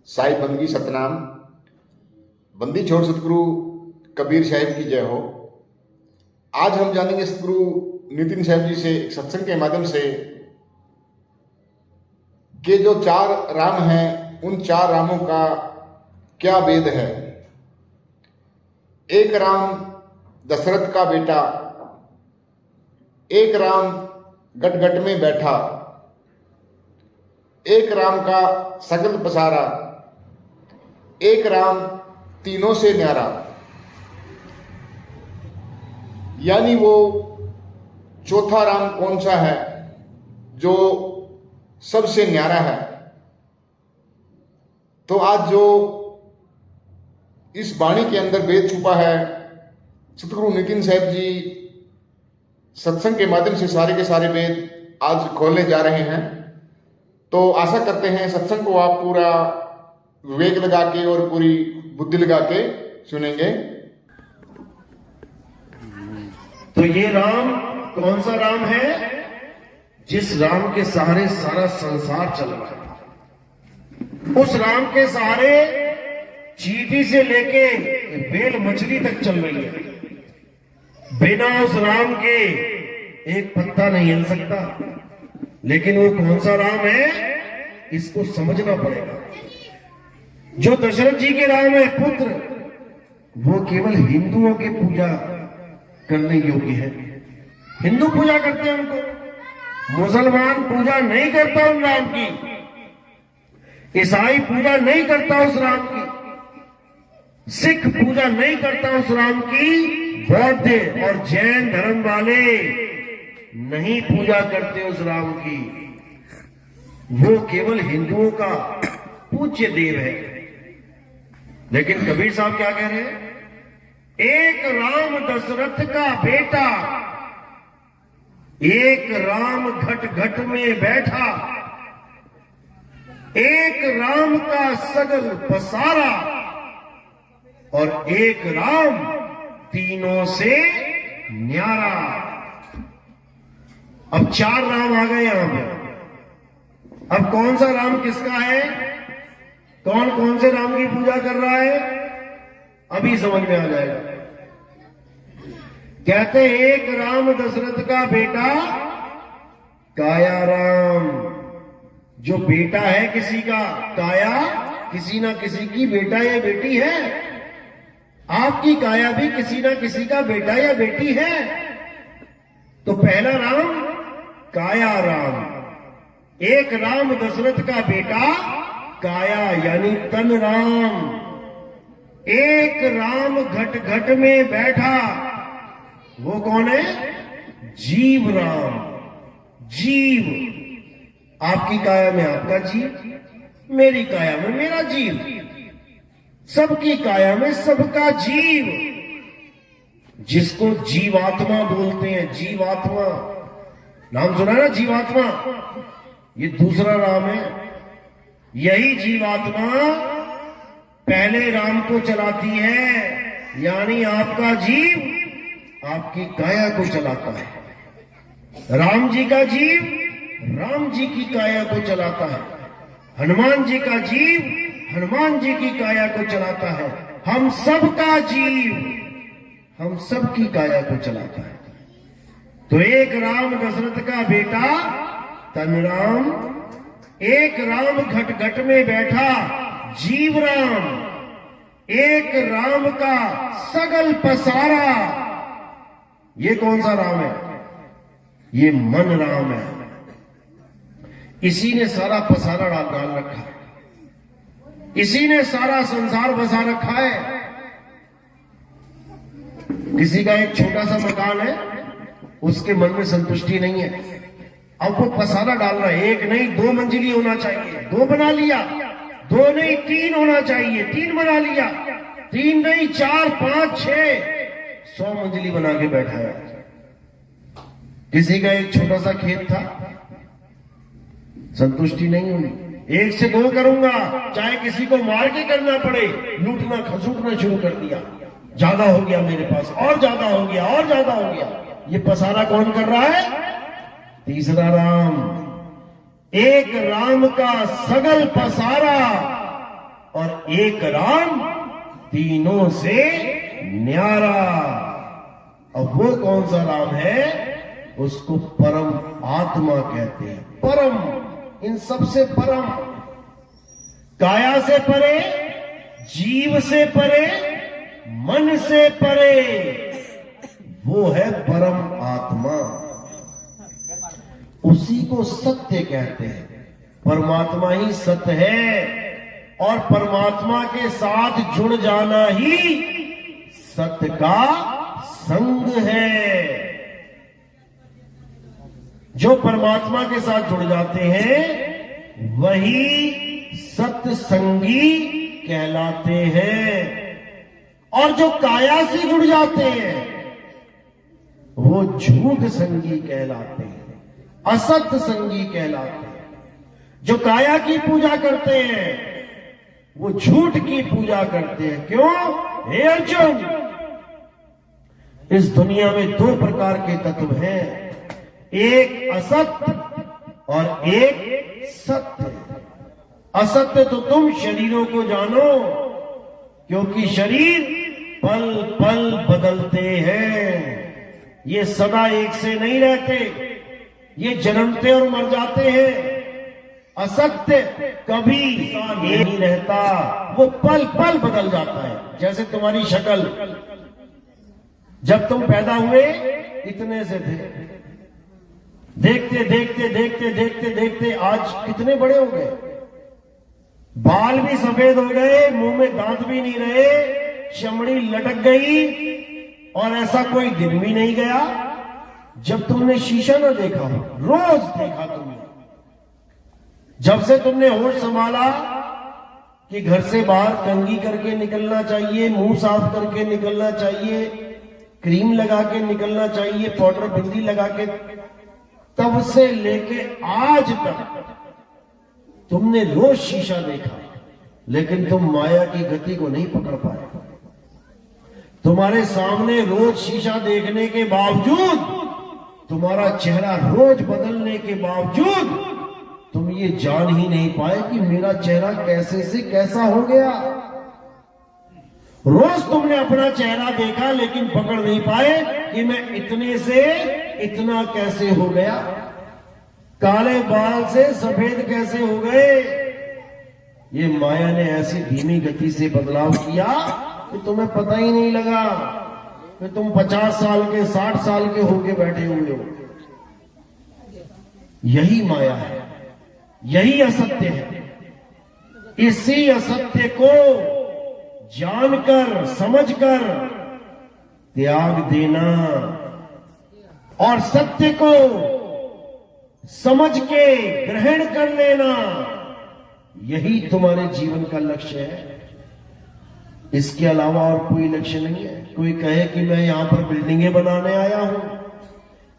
साई बंदगी सतनाम। बंदी छोड़ सतगुरु कबीर साहिब की जय हो। आज हम जानेंगे सतगुरु नितिन साहब जी से एक सत्संग के माध्यम से कि जो चार राम हैं उन चार रामों का क्या वेद है। एक राम दशरथ का बेटा, एक राम गट गट में बैठा, एक राम का सगल पसारा, एक राम तीनों से न्यारा। यानी वो चौथा राम कौन सा है जो सबसे न्यारा है। तो आज जो इस वाणी के अंदर वेद छुपा है, सतगुरु नितिन साहब जी सत्संग के माध्यम से सारे के सारे वेद आज खोलने जा रहे हैं। तो आशा करते हैं सत्संग को आप पूरा विवेक लगा के और पूरी बुद्धि लगा के सुनेंगे। तो ये राम कौन सा राम है? जिस राम के सहारे सारा संसार चल रहा है, उस राम के सहारे चींटी से लेके बेल मछली तक चल रही है। बिना उस राम के एक पत्ता नहीं हिल सकता। लेकिन वो कौन सा राम है, इसको समझना पड़ेगा। जो दशरथ जी के राम है पुत्र, वो केवल हिंदुओं की पूजा करने योग्य है। हिंदू पूजा करते हैं उनको, मुसलमान पूजा नहीं करता उन राम की, ईसाई पूजा नहीं करता उस राम की, सिख पूजा नहीं करता उस राम की, बौद्ध और जैन धर्म वाले नहीं पूजा करते उस राम की। वो केवल हिंदुओं का पूज्य देव है। लेकिन कबीर साहब क्या कह रहे हैं? एक राम दशरथ का बेटा, एक राम घट घट में बैठा, एक राम का सगल पसारा, और एक राम तीनों से न्यारा। अब चार राम आ गए यहां पे। अब कौन सा राम किसका है, कौन कौन से राम की पूजा कर रहा है, अभी समझ में आ जाएगा। कहते हैं एक राम दशरथ का बेटा काया राम। जो बेटा है किसी का, काया किसी ना किसी की बेटा या बेटी है। आपकी काया भी किसी ना किसी का बेटा या बेटी है। तो पहला राम काया राम, एक राम दशरथ का बेटा काया यानी तन राम, एक राम घट घट में बैठा, वो कौन है? जीव राम। जीव, आपकी काया में आपका जीव, मेरी काया में मेरा जीव, सबकी काया में सबका जीव, जिसको जीवात्मा बोलते हैं। जीवात्मा नाम सुना ना, जीवात्मा, ये दूसरा राम है। यही जीवात्मा पहले राम को चलाती है, यानी आपका जीव आपकी काया को चलाता है। राम जी का जीव राम जी की काया को चलाता है। हनुमान जी का जीव हनुमान जी की काया को चलाता है। हम सब का जीव हम सब की काया को चलाता है। तो एक राम दशरथ का बेटा तन राम, एक राम घट घट में बैठा जीव राम, एक राम का सगल पसारा। ये कौन सा राम है? ये मन राम है। इसी ने सारा पसारा डाल रखा है, इसी ने सारा संसार बसा रखा है। किसी का एक छोटा सा मकान है, उसके मन में संतुष्टि नहीं है, अब वो पसारा डाल रहा है। एक नहीं 2 मंजिली होना चाहिए, 2 बना लिया, 2 नहीं 3 होना चाहिए, 3 बना लिया, 3 नहीं 4 5 6 100 मंजिली बना के बैठा है। किसी का एक छोटा सा खेत था, संतुष्टि नहीं हुई, 1 से 2 करूंगा, चाहे किसी को मार के करना पड़े, लूटना खसूटना शुरू कर दिया। ज्यादा हो गया मेरे पास, और ज्यादा हो गया, और ज्यादा हो गया। ये पसारा कौन कर रहा है? तीसरा राम। एक राम का सगल पसारा, एक राम तीनों से न्यारा। अब वो कौन सा राम है? उसको परम आत्मा कहते हैं। परम, इन सबसे परम, काया से परे, जीव से परे, मन से परे, वो है परम आत्मा। उसी को सत्य कहते हैं। परमात्मा ही सत्य है और परमात्मा के साथ जुड़ जाना ही सत्य का संग है। जो परमात्मा के साथ जुड़ जाते हैं वही सत्य संगी कहलाते हैं, और जो काया से जुड़ जाते हैं वो झूठ संगी कहलाते हैं, असत्य संगी कहलाते हैं। जो काया की पूजा करते हैं वो झूठ की पूजा करते हैं। क्यों? हे अर्जुन, इस दुनिया में दो प्रकार के तत्व हैं, एक असत्य और एक सत्य। असत्य तो तुम शरीरों को जानो, क्योंकि शरीर पल पल बदलते हैं। ये सदा एक से नहीं रहते, ये जन्मते और मर जाते हैं। असत्य कभी नहीं रहता, वो पल पल बदल जाता है। जैसे तुम्हारी शक्ल, जब तुम पैदा हुए इतने से थे, देखते देखते देखते देखते देखते आज कितने बड़े हो गए, बाल भी सफेद हो गए, मुंह में दांत भी नहीं रहे, चमड़ी लटक गई, और ऐसा कोई दिन भी नहीं गया जब तुमने शीशा न देखा हो। रोज देखा तुमने। जब से तुमने होश संभाला कि घर से बाहर कंघी करके निकलना चाहिए, मुंह साफ करके निकलना चाहिए, क्रीम लगा के निकलना चाहिए, पाउडर बिंदी लगा के, तब से लेके आज तक तुमने रोज शीशा देखा, लेकिन तुम माया की गति को नहीं पकड़ पाए। तुम्हारे सामने रोज शीशा देखने के बावजूद, तुम्हारा चेहरा रोज बदलने के बावजूद, तुम ये जान ही नहीं पाए कि मेरा चेहरा कैसे से कैसा हो गया। रोज तुमने अपना चेहरा देखा, लेकिन पकड़ नहीं पाए कि मैं इतने से इतना कैसे हो गया, काले बाल से सफेद कैसे हो गए। ये माया ने ऐसी धीमी गति से बदलाव किया कि तुम्हें पता ही नहीं लगा कि तुम 50 साल के 60 साल के होके बैठे हुए हो। यही माया है, यही असत्य है। इसी असत्य को जानकर समझकर त्याग देना और सत्य को समझ के ग्रहण कर लेना, यही तुम्हारे जीवन का लक्ष्य है। इसके अलावा और कोई लक्ष्य नहीं है। कोई कहे कि मैं यहां पर बिल्डिंगें बनाने आया हूं,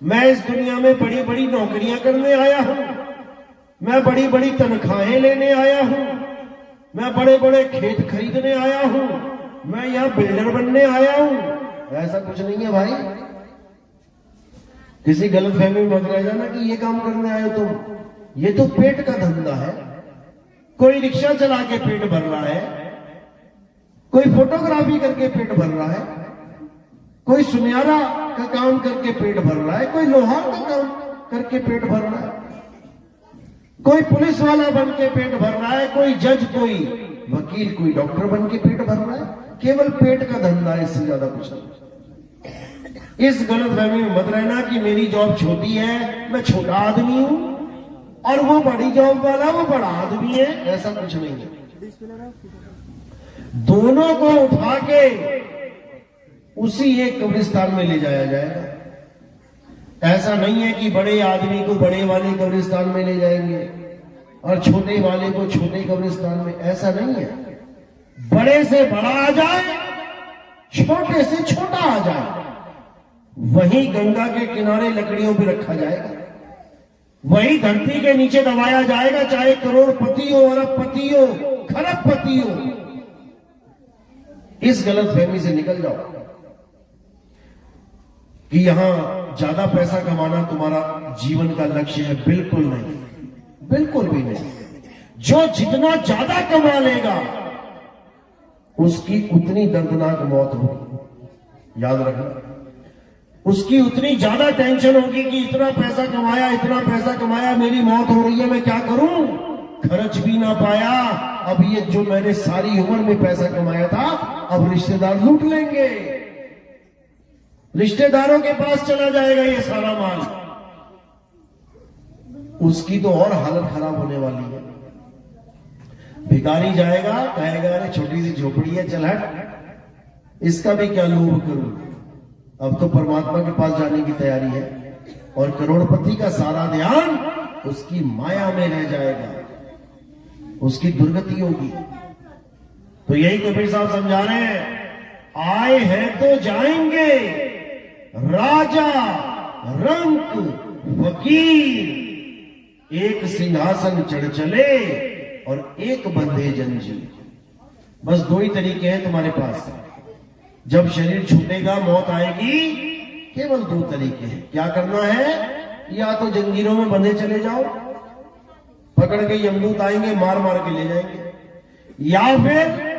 मैं इस दुनिया में बड़ी बड़ी नौकरियां करने आया हूं, मैं बड़ी बड़ी तनख्वाहें लेने आया हूं, मैं बड़े बड़े खेत खरीदने आया हूं, मैं यहां बिल्डर बनने आया हूं। ऐसा कुछ नहीं है भाई। किसी गलतफहमी में मत रह जाना कि ये काम करने आए हो तुम। ये तो पेट का धंधा है। कोई रिक्शा चला के पेट भर रहा है, कोई फोटोग्राफी करके पेट भर रहा है, कोई सुनियारा का काम करके पेट भर रहा है, कोई लोहार का काम करके पेट भर रहा है, कोई पुलिस वाला बन के पेट भर रहा है, कोई जज, कोई वकील, कोई डॉक्टर बन के पेट भर रहा है। केवल पेट का धंधा है, इससे ज्यादा कुछ नहीं। इस गलतफहमी में मत रहना कि मेरी जॉब छोटी है, मैं छोटा आदमी हूं, और वो बड़ी जॉब वाला वो बड़ा आदमी है। ऐसा कुछ नहीं है। दोनों को उठा के उसी एक कब्रिस्तान में ले जाया जाएगा। ऐसा नहीं है कि बड़े आदमी को बड़े वाले कब्रिस्तान में ले जाएंगे और छोटे वाले को छोटे कब्रिस्तान में। ऐसा नहीं है। बड़े से बड़ा आ जाए, छोटे से छोटा आ जाए, वही गंगा के किनारे लकड़ियों पे रखा जाएगा, वही धरती के नीचे दबाया जाएगा, चाहे करोड़पति हो, अरबपति हो, खरबपति हो। इस गलतफहमी से निकल जाओ कि यहां ज्यादा पैसा कमाना तुम्हारा जीवन का लक्ष्य है। बिल्कुल नहीं, बिल्कुल भी नहीं। जो जितना ज्यादा कमा लेगा उसकी उतनी दर्दनाक मौत होगी। याद रखना, उसकी उतनी ज्यादा टेंशन होगी कि इतना पैसा कमाया, मेरी मौत हो रही है, मैं क्या करूं, खर्च भी ना पाया, अब ये जो मैंने सारी उम्र में पैसा कमाया था अब रिश्तेदार लूट लेंगे, रिश्तेदारों के पास चला जाएगा ये सारा माल। उसकी तो और हालत खराब होने वाली है। भिखारी जाएगा, कहेगा अरे छोटी सी झोपड़ी है, चल हट, इसका भी क्या लोभ करूं। अब तो परमात्मा के पास जाने की तैयारी है और करोड़पति का सारा ध्यान उसकी माया में रह जाएगा, उसकी दुर्गति होगी। तो यही कबीर साहब समझा रहे हैं, आए हैं तो जाएंगे, राजा रंक फकीर, एक सिंहासन चढ़ चले और एक बंधे जंजीर। बस दो ही तरीके हैं तुम्हारे पास, जब शरीर छूटेगा, मौत आएगी, केवल दो तरीके हैं। क्या करना है, या तो जंजीरों में बंधे चले जाओ, पकड़ के यमदूत आएंगे, मार मार के ले जाएंगे, या फिर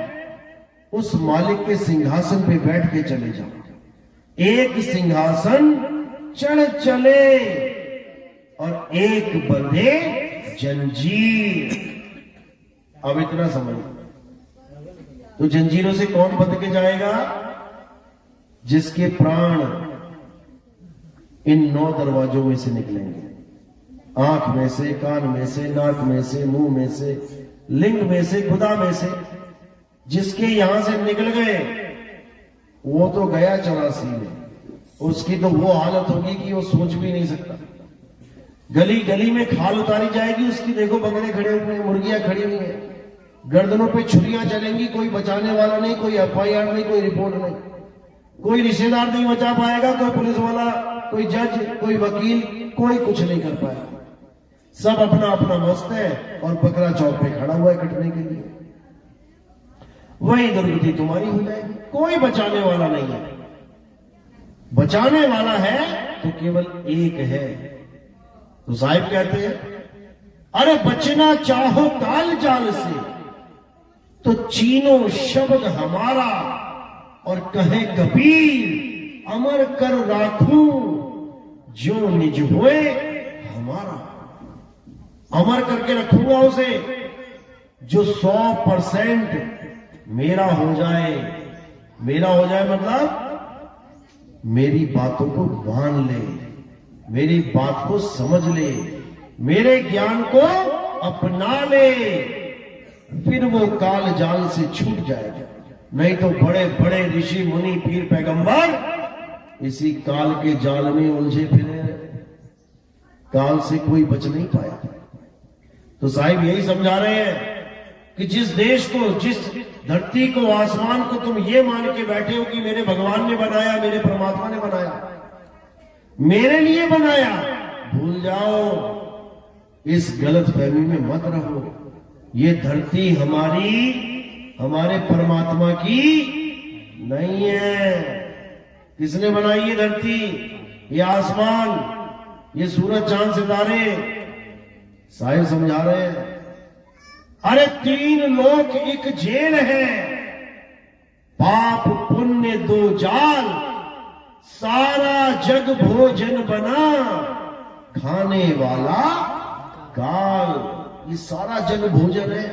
उस मालिक के सिंहासन पे बैठ के चले जाओ। एक सिंहासन चढ़ चले और एक बंधे जंजीर। अब इतना समझ, तो जंजीरों से कौन बंध के जाएगा, जिसके प्राण इन 9 दरवाजों में से निकलेंगे, आंख में से, कान में से, नाक में से, मुंह में से, लिंग में से, गुदा में से, जिसके यहां से निकल गए वो तो गया 84 में, उसकी तो वो हालत होगी कि वो सोच भी नहीं सकता। गली गली में खाल उतारी जाएगी उसकी, देखो बकरे खड़े हुए हैं, मुर्गियां खड़ी हुई हैं, गर्दनों पे छुरियां चलेंगी, कोई बचाने वाला नहीं, कोई FIR नहीं, कोई रिपोर्ट नहीं, कोई रिश्तेदार नहीं बचा पाएगा, कोई पुलिस वाला, कोई जज, कोई वकील, कोई कुछ नहीं कर पाएगा। सब अपना अपना मस्त है और बकरा चौक पे खड़ा हुआ है कटने के लिए। वही दुर्गति तुम्हारी हो जाएगी। कोई बचाने वाला नहीं है, बचाने वाला है तो केवल एक है। तो साहिब कहते हैं, अरे बचना चाहो काल जाल से तो चीनो शब्द हमारा, और कहे कबीर अमर कर राखूं जो निज होए हमारा। अमर करके रखूंगा उसे जो 100% मेरा हो जाए। मेरा हो जाए मतलब मेरी बातों को मान ले, मेरी बात को समझ ले, मेरे ज्ञान को अपना ले, फिर वो काल जाल से छूट जाएगा। नहीं तो बड़े बड़े ऋषि मुनि पीर पैगंबर इसी काल के जाल में उलझे फिरे, काल से कोई बच नहीं पाया। तो साहिब यही समझा रहे हैं कि जिस देश को, जिस धरती को, आसमान को तुम ये मान के बैठे हो कि मेरे भगवान ने बनाया, मेरे परमात्मा ने बनाया, मेरे लिए बनाया, भूल जाओ, इस गलत फहमी में मत रहो। ये धरती हमारे परमात्मा की नहीं है। किसने बनाई ये धरती, ये आसमान, ये सूरज चांद सितारे? साहिब समझा रहे हैं, अरे 3 लोक एक जेल है, पाप पुण्य 2 जाल, सारा जग भोजन बना, खाने वाला काल। ये सारा जग भोजन है।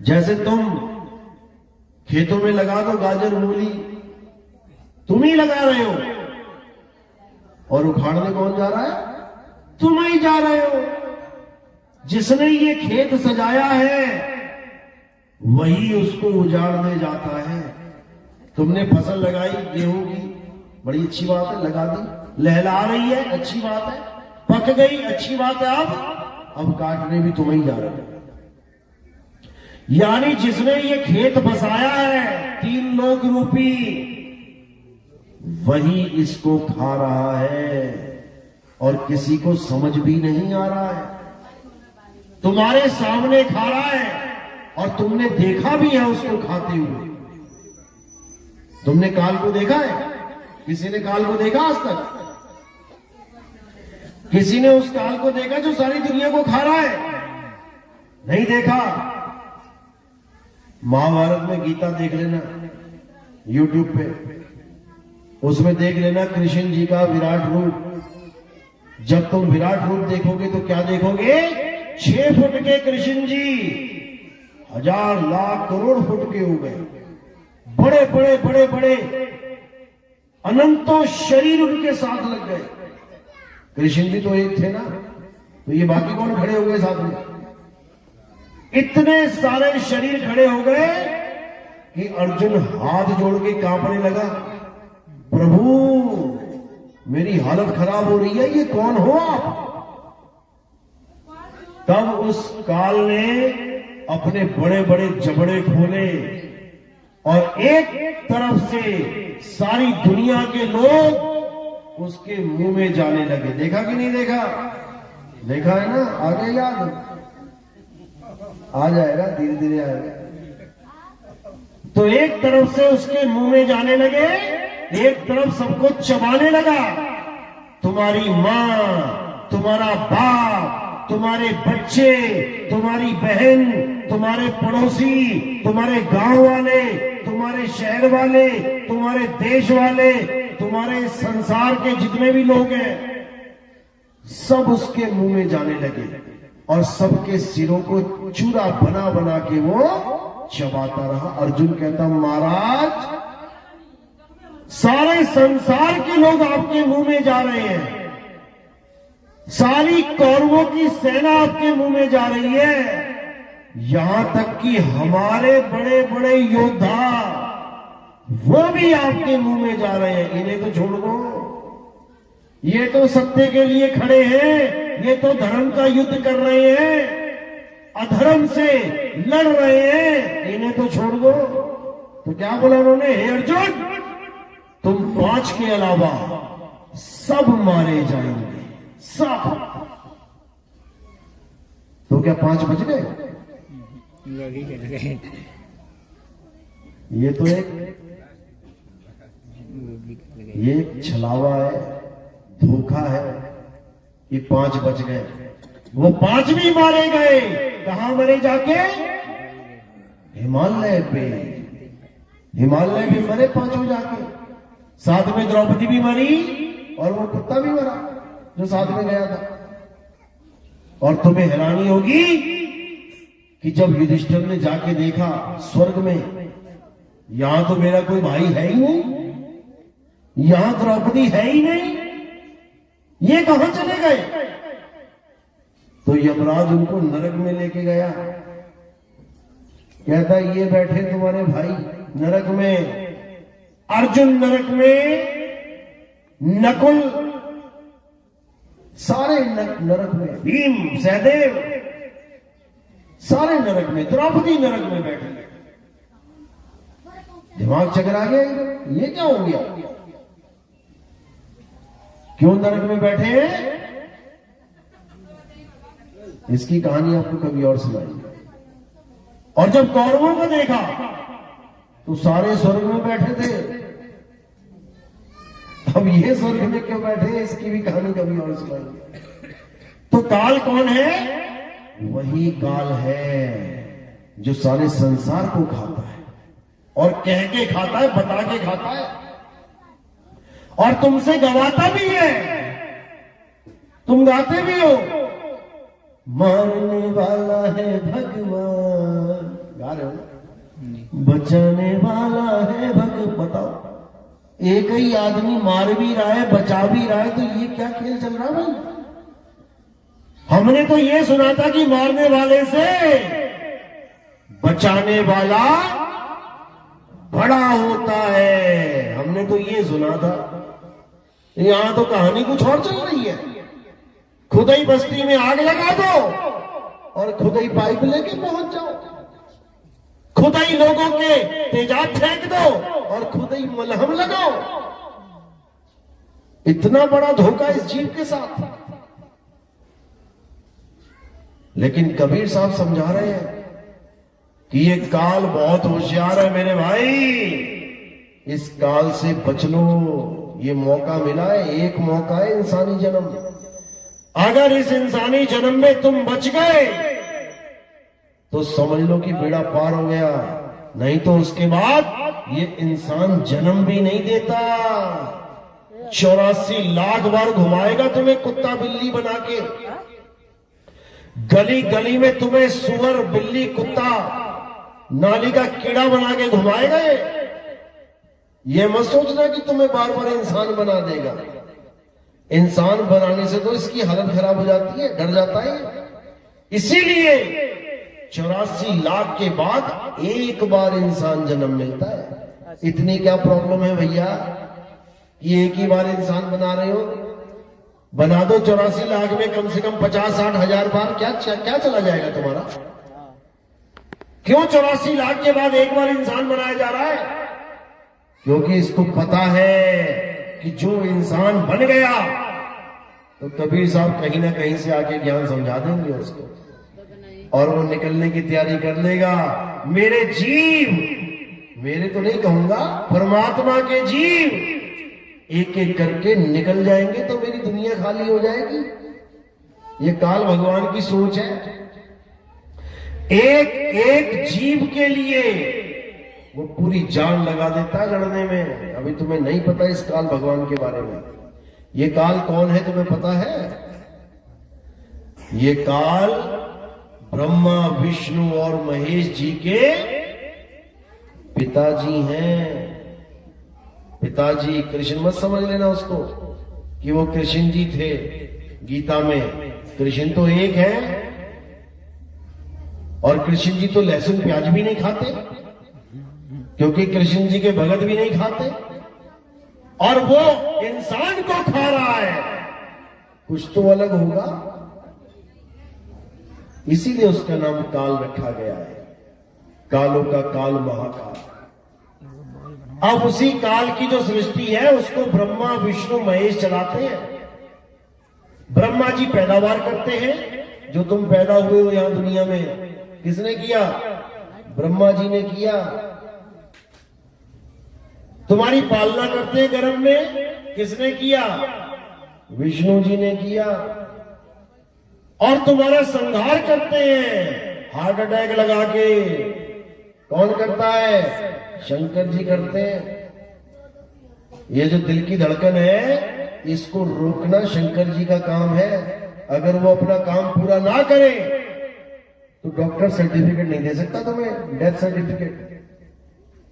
जैसे तुम खेतों में लगा दो गाजर मूली, तुम ही लगा रहे हो, और उखाड़ने कौन जा रहा है? तुम ही जा रहे हो। जिसने ये खेत सजाया है वही उसको उजाड़ने जाता है। तुमने फसल लगाई गेहूं की, बड़ी अच्छी बात है, लगा दी, लहला रही है, अच्छी बात है, पक गई, अच्छी बात है, अब काटने भी तुम ही जा रहे हो। यानी जिसने ये खेत बसाया है 3 लोक रूपी, वही इसको खा रहा है और किसी को समझ भी नहीं आ रहा है। तुम्हारे सामने खा रहा है और तुमने देखा भी है उसको खाते हुए। तुमने काल को देखा है? किसी ने काल को देखा आज तक? किसी ने उस काल को देखा जो सारी दुनिया को खा रहा है? नहीं देखा। महाभारत में गीता देख लेना YouTube पे, उसमें देख लेना कृष्ण जी का विराट रूप। जब तुम विराट रूप देखोगे तो क्या देखोगे? 6 फुट के कृष्ण जी 1000 लाख करोड़ फुट के हो गए, बड़े बड़े बड़े बड़े अनंतों शरीर उनके साथ लग गए। कृष्ण जी तो एक थे ना, तो ये बाकी कौन खड़े हो गए साथ में? इतने सारे शरीर खड़े हो गए कि अर्जुन हाथ जोड़ के कांपने लगा, प्रभु मेरी हालत खराब हो रही है, ये कौन हो आप? तब उस काल ने अपने बड़े बड़े जबड़े खोले और एक तरफ से सारी दुनिया के लोग उसके मुंह में जाने लगे। देखा कि नहीं देखा? देखा है ना? आगे याद आ जाएगा, धीरे धीरे आएगा। तो एक तरफ से उसके मुंह में जाने लगे, एक तरफ सबको चबाने लगा। तुम्हारी मां, तुम्हारा बाप, तुम्हारे बच्चे, तुम्हारी बहन, तुम्हारे पड़ोसी, तुम्हारे गांव वाले, तुम्हारे शहर वाले, तुम्हारे देश वाले, तुम्हारे संसार के जितने भी लोग हैं, सब उसके मुंह में जाने लगे और सबके सिरों को चूरा बना बना के वो चबाता रहा। अर्जुन कहता, महाराज सारे संसार के लोग आपके मुंह में जा रहे हैं, सारी कौरवों की सेना आपके मुंह में जा रही है, यहां तक कि हमारे बड़े बड़े योद्धा वो भी आपके मुंह में जा रहे हैं। इन्हें तो छोड़ दो, ये तो सत्य के लिए खड़े हैं, ये तो धर्म का युद्ध कर रहे हैं, अधर्म से लड़ रहे हैं, इन्हें तो छोड़ दो। तो क्या बोला उन्होंने? हे अर्जुन, तुम 5 के अलावा सब मारे जाएंगे, सब। तो क्या 5 बच गए? ये तो एक छलावा है, धोखा है। ये 5 बच गए, वो 5 भी मारे गए। कहां मरे जाके? हिमालय पे। हिमालय में मरे 5 जाके। साथ में द्रौपदी भी मरी और वो कुत्ता भी मरा जो साथ में गया था। और तुम्हें हैरानी होगी कि जब युधिष्ठिर ने जाके देखा स्वर्ग में, यहां तो मेरा कोई भाई है ही नहीं, यहां द्रौपदी है ही नहीं, ये कहां चले गए? तो यमराज उनको नरक में लेके गया। कहता, ये बैठे तुम्हारे भाई नरक में, अर्जुन नरक में, नकुल सारे नरक में, भीम, सहदेव सारे नरक में, द्रौपदी नरक में बैठे। दिमाग चकरा गया, ये क्या हो गया? क्यों नरक में बैठे हैं? इसकी कहानी आपको कभी और सुनाई। और जब कौरवों को देखा तो सारे स्वर्ग में बैठे थे। अब ये स्वर्ग में क्यों बैठे हैं, इसकी भी कहानी कभी और सुनाई। तो काल कौन है? वही काल है जो सारे संसार को खाता है, और कह के खाता है, बता के खाता है, और तुमसे गवाता भी है। तुम गाते भी हो, मारने वाला है भगवान, गा रहे हो, बचाने वाला है भगवान। बताओ, एक ही आदमी मार भी रहा है, बचा भी रहा है, तो ये क्या खेल चल रहा है भाई? हमने तो ये सुना था कि मारने वाले से बचाने वाला बड़ा होता है, हमने तो ये सुना था। यहां तो कहानी कुछ और चल रही है। खुद ही बस्ती में आग लगा दो और खुद ही पाइप लेके पहुंच जाओ, खुद ही लोगों के तेजाब फेंक दो और खुद ही मलहम लगाओ। इतना बड़ा धोखा इस जीव के साथ। लेकिन कबीर साहब समझा रहे हैं कि ये काल बहुत होशियार है मेरे भाई, इस काल से बच लो। ये मौका मिला है, एक मौका है इंसानी जन्म। अगर इस इंसानी जन्म में तुम बच गए तो समझ लो कि बेड़ा पार हो गया। नहीं तो उसके बाद ये इंसान जन्म भी नहीं देता। 84 लाख बार घुमाएगा तुम्हें कुत्ता बिल्ली बना के, गली गली में तुम्हें सुअर बिल्ली कुत्ता नाली का कीड़ा बना के घुमाएगा। ये मत सोचना कि तुम्हें बार बार इंसान बना देगा। इंसान बनाने से तो इसकी हालत खराब हो जाती है, डर जाता है। इसीलिए 84 लाख के बाद एक बार इंसान जन्म मिलता है। इतनी क्या प्रॉब्लम है भैया कि एक ही बार इंसान बना रहे हो? बना दो 84 लाख में कम से कम 50-60 हजार बार, क्या चला जाएगा तुम्हारा? क्यों 84 लाख के बाद एक बार इंसान बनाया जा रहा है? क्योंकि इसको पता है कि जो इंसान बन गया तो कबीर साहब कहीं ना कहीं से आके ज्ञान समझा देंगे उसको, और वो निकलने की तैयारी कर लेगा। मेरे जीव, मेरे तो नहीं कहूंगा, परमात्मा के जीव एक एक करके निकल जाएंगे तो मेरी दुनिया खाली हो जाएगी। ये काल भगवान की सोच है। एक एक जीव के लिए वो पूरी जान लगा देता है लड़ने में। अभी तुम्हें नहीं पता इस काल भगवान के बारे में। ये काल कौन है तुम्हें पता है? ये काल ब्रह्मा विष्णु और महेश जी के पिताजी हैं। पिताजी कृष्ण मत समझ लेना उसको कि वो कृष्ण जी थे। गीता में कृष्ण तो एक है, और कृष्ण जी तो लहसुन प्याज भी नहीं खाते, क्योंकि कृष्ण जी के भगत भी नहीं खाते, और वो इंसान को खा रहा है। कुछ तो अलग होगा, इसीलिए उसका नाम काल रखा गया है। कालों का काल महाकाल। अब उसी काल की जो सृष्टि है उसको ब्रह्मा विष्णु महेश चलाते हैं। ब्रह्मा जी पैदावार करते हैं। जो तुम पैदा हुए हो यहां दुनिया में, किसने किया? ब्रह्मा जी ने किया। तुम्हारी पालना करते हैं गर्भ में, किसने किया? विष्णु जी ने किया। और तुम्हारा संहार करते हैं हार्ट अटैक लगा के, कौन करता है? शंकर जी करते हैं। ये जो दिल की धड़कन है, इसको रोकना शंकर जी का काम है। अगर वो अपना काम पूरा ना करे तो डॉक्टर सर्टिफिकेट नहीं दे सकता तुम्हें, डेथ सर्टिफिकेट।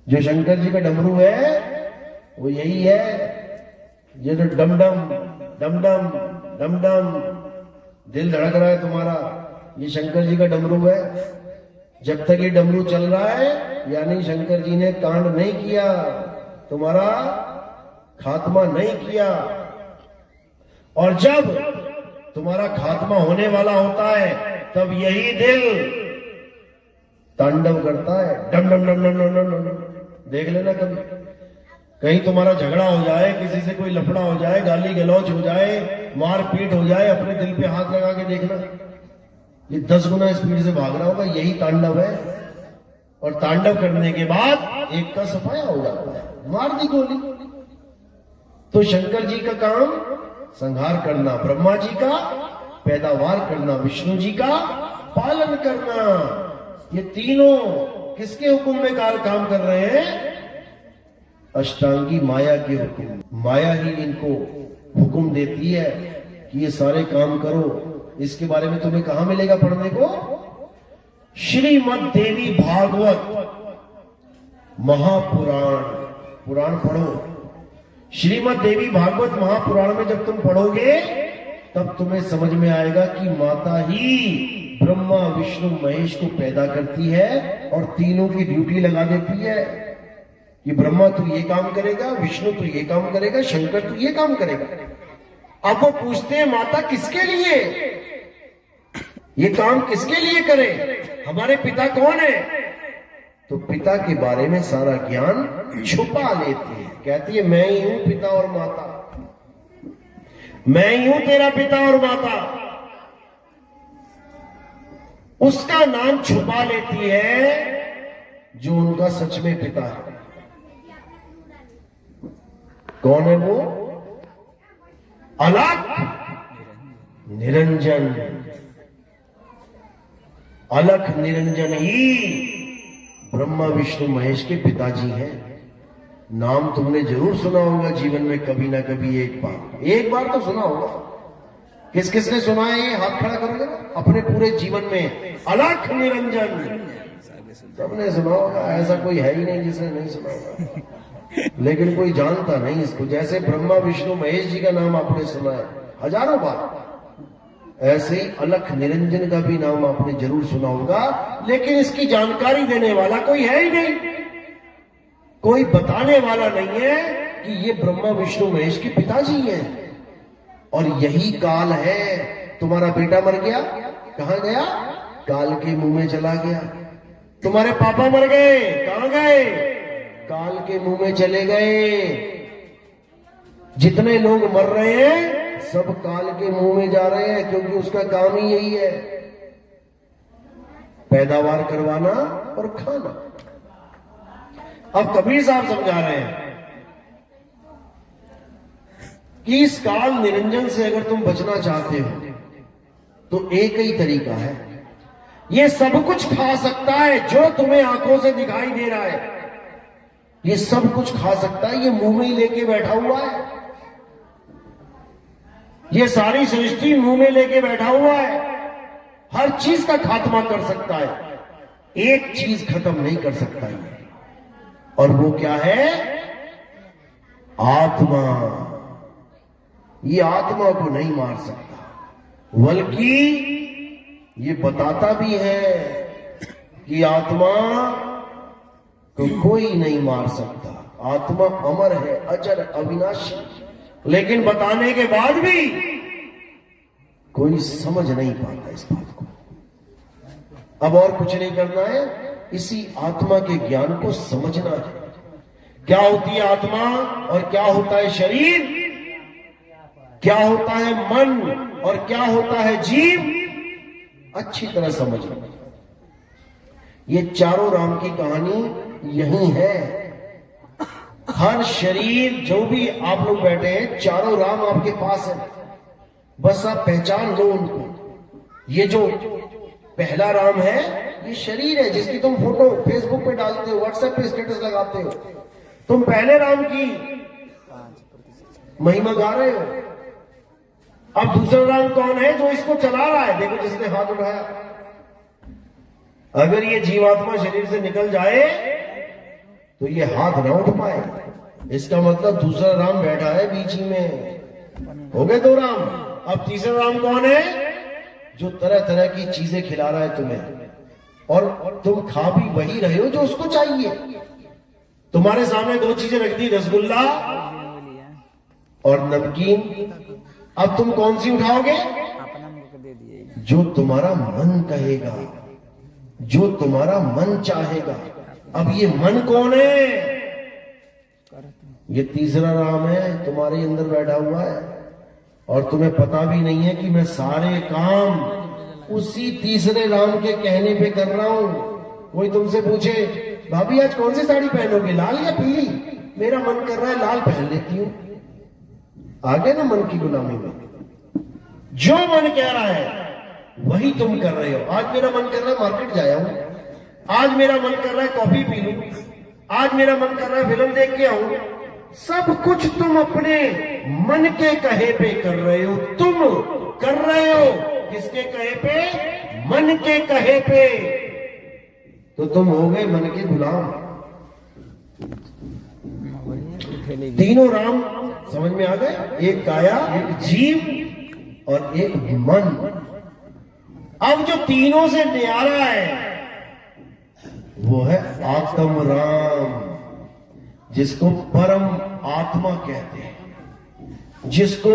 जो शंकर जी का डमरू है वो यही है। ये जो डम डम डम डम डम डम दिल धड़क रहा है तुम्हारा, ये शंकर जी का डमरू है। जब तक ये डमरू चल रहा है, यानी शंकर जी ने कांड नहीं किया, तुम्हारा खात्मा नहीं किया। और जब तुम्हारा खात्मा होने वाला होता है, तब यही दिल तांडव करता है, डम डम डम डम डम डम डम। देख लेना कभी कहीं तुम्हारा झगड़ा हो जाए, किसी से कोई लफड़ा हो जाए, गाली गलौज हो जाए, मारपीट हो जाए, अपने दिल पे हाथ लगा के देखना, ये 10 गुना स्पीड से भाग रहा होगा। यही तांडव है। और तांडव करने के बाद एक का सफाया हो जाता है, मार दी गोली। तो शंकर जी का काम संहार करना, ब्रह्मा जी का पैदावार करना, विष्णु जी का पालन करना। ये तीनों किसके हुक्म में काम कर रहे हैं? अष्टांगी माया के हुक्म। माया ही इनको हुक्म देती है कि ये सारे काम करो। इसके बारे में तुम्हें कहां मिलेगा पढ़ने को? श्रीमद् देवी भागवत महापुराण। पुराण पढ़ो। श्रीमद् देवी भागवत महापुराण में जब तुम पढ़ोगे तब तुम्हें समझ में आएगा कि माता ही ब्रह्मा विष्णु महेश को पैदा करती है और तीनों की ड्यूटी लगा देती है कि ब्रह्मा तू ये काम करेगा, विष्णु तू ये काम करेगा, शंकर तू ये काम करेगा। अब वो पूछते हैं माता किसके लिए ये काम, किसके लिए करे? हमारे पिता कौन है? तो पिता के बारे में सारा ज्ञान छुपा लेती है। कहती है मैं ही हूं पिता और माता, मैं ही हूं तेरा पिता और माता। उसका नाम छुपा लेती है जो उनका सच में पिता है। कौन है वो? अलख निरंजन। अलख निरंजन ही ब्रह्मा विष्णु महेश के पिताजी हैं। नाम तुमने जरूर सुना होगा जीवन में कभी ना कभी, एक बार तो सुना होगा। किस किस ने सुना है? ये हाथ खड़ा करोगे ना अपने पूरे जीवन में। अलख निरंजन सबने सुना होगा, ऐसा कोई है ही नहीं जिसने नहीं सुना होगा। लेकिन कोई जानता नहीं इसको। जैसे ब्रह्मा विष्णु महेश जी का नाम आपने सुना है हजारों बार, ऐसे ही अलख निरंजन का भी नाम आपने जरूर सुना होगा, लेकिन इसकी जानकारी देने वाला कोई है ही नहीं। कोई बताने वाला नहीं है कि ये ब्रह्मा विष्णु महेश के पिताजी हैं। और यही काल है। तुम्हारा बेटा मर गया, कहां गया? काल के मुंह में चला गया। तुम्हारे पापा मर गए, कहां गए? काल के मुंह में चले गए। जितने लोग मर रहे हैं सब काल के मुंह में जा रहे हैं, क्योंकि उसका काम ही यही है, पैदावार करवाना और खाना। अब कबीर साहब समझा रहे हैं कि इस काल निरंजन से अगर तुम बचना चाहते हो तो एक ही तरीका है। ये सब कुछ खा सकता है जो तुम्हें आंखों से दिखाई दे रहा है, ये सब कुछ खा सकता है, ये मुंह में ही लेके बैठा हुआ है। ये सारी सृष्टि मुंह में लेके बैठा हुआ है। हर चीज का खात्मा कर सकता है, एक चीज खत्म नहीं कर सकता है, और वो क्या है? आत्मा। ये आत्मा को नहीं मार सकता, बल्कि ये बताता भी है कि आत्मा को कोई नहीं मार सकता। आत्मा अमर है, अजर, अविनाशी। लेकिन बताने के बाद भी कोई समझ नहीं पाता इस बात को। अब और कुछ नहीं करना है, इसी आत्मा के ज्ञान को समझना है। क्या होती है आत्मा और क्या होता है शरीर, क्या होता है मन और क्या होता है जीव, अच्छी तरह समझना। ये चारों राम की कहानी यही है। हर शरीर, जो भी आप लोग बैठे हैं, चारों राम आपके पास है, बस आप पहचान लो उनको। ये जो पहला राम है ये शरीर है, जिसकी तुम फोटो फेसबुक पे डालते हो, व्हाट्सएप पे स्टेटस लगाते हो। तुम पहले राम की महिमा गा रहे हो। अब दूसरा राम कौन है? जो इसको चला रहा है। देखो जिसने हाथ उठाया। अगर ये जीवात्मा शरीर से निकल जाए तो ये हाथ ना उठ पाए। इसका मतलब दूसरा राम बैठा है बीच ही में। हो गए दो राम। अब तीसरा राम कौन है? जो तरह तरह की चीजें खिला रहा है तुम्हें, और तुम खा भी वही रहे हो जो उसको चाहिए। तुम्हारे सामने दो चीजें रख दी, रसगुल्ला और नमकीन। अब तुम कौन सी उठाओगे? जो तुम्हारा मन कहेगा, जो तुम्हारा मन चाहेगा। अब ये मन कौन है? ये तीसरा राम है, तुम्हारे अंदर बैठा हुआ है, और तुम्हें पता भी नहीं है कि मैं सारे काम उसी तीसरे राम के कहने पे कर रहा हूं। कोई तुमसे पूछे, भाभी आज कौन सी साड़ी पहनोगे, लाल या पीली? मेरा मन कर रहा है लाल पहन लेती हूं। आ गए ना मन की गुलामी में। जो मन कह रहा है वही तुम कर रहे हो। आज मेरा मन कर रहा है मार्केट जाया हूं, आज मेरा मन कर रहा है कॉफी पी लूं, आज मेरा मन कर रहा है फिल्म देख के आऊं। सब कुछ तुम अपने मन के कहे पे कर रहे हो। तुम कर रहे हो किसके कहे पे? मन के कहे पे। तो तुम हो गए मन के गुलाम। तीनों राम समझ में आ गए? एक काया, एक जीव और एक मन। अब जो तीनों से न्यारा है वो है आत्म राम, जिसको परम आत्मा कहते हैं, जिसको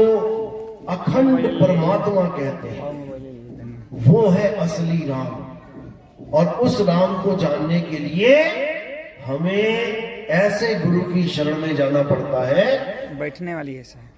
अखंड परमात्मा कहते हैं। वो है असली राम। और उस राम को जानने के लिए हमें ऐसे गुरु की शरण में जाना पड़ता है। बैठने वाली है सर।